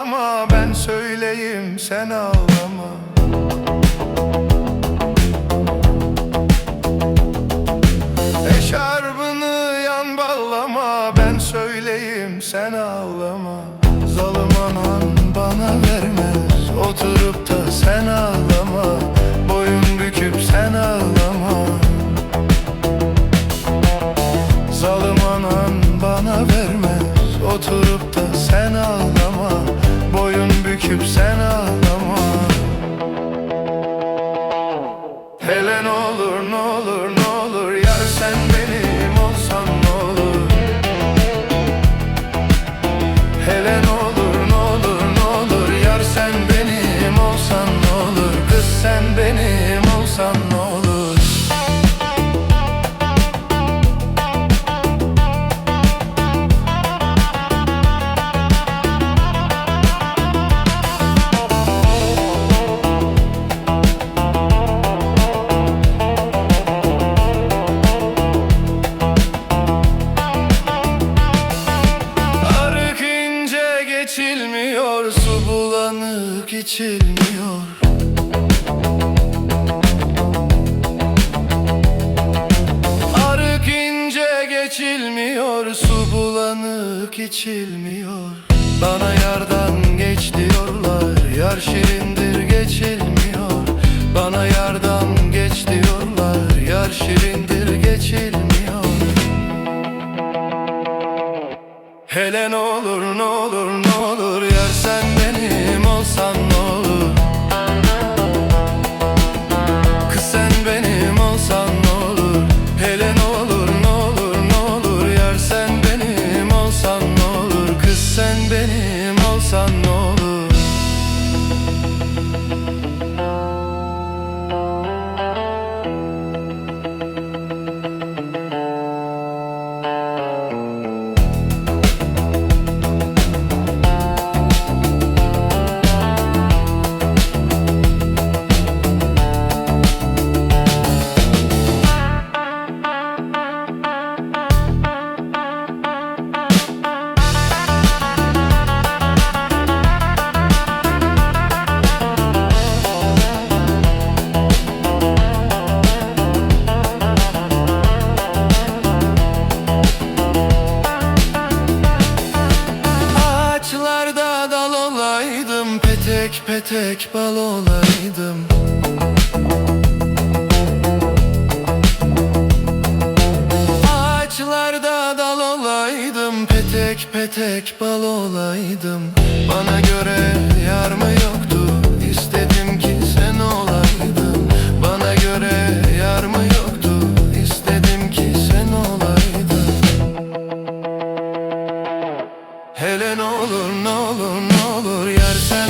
bağlama, ben söyleyeyim sen ağlama. Eşarbını yan bağlama, ben söyleyeyim sen ağlama. Zalım anan bana vermez, oturup da sen ağlama. Boyun büküp sen ağlama. Zalım anan bana vermez, oturup da sen ağlama. Boyun büküp sen ağlama. Hele ne olur ne olur ne olur, yar sen benim olsan ne olur. Hele ne olur ne olur ne olur, yar sen benim olsan ne olur. Kız sen benim olsan ne olur. Geçilmiyor, su bulanık içilmiyor. Arık ince geçilmiyor, su bulanık içilmiyor. Bana yardan geç diyorlar, yar şirindir geçilmiyor. Bana yardan geç diyorlar, yar şirindir geçilmiyor. Hele ne olur ne olur ne olur, yar sen benim olsan ne olur. Kız sen benim olsan ne olur. Hele ne olur ne olur ne olur, yar sen benim olsan ne olur. Kız sen benim olsan ne olur. Petek petek bal olaydım. Ağaçlarda dal olaydım, petek petek bal olaydım. Bana göre yar mı yoktu, istedim ki sen olaydın. Bana göre yar mı yoktu, istedim ki sen olaydın. Hele ne olur ne olur ne olur, yar sen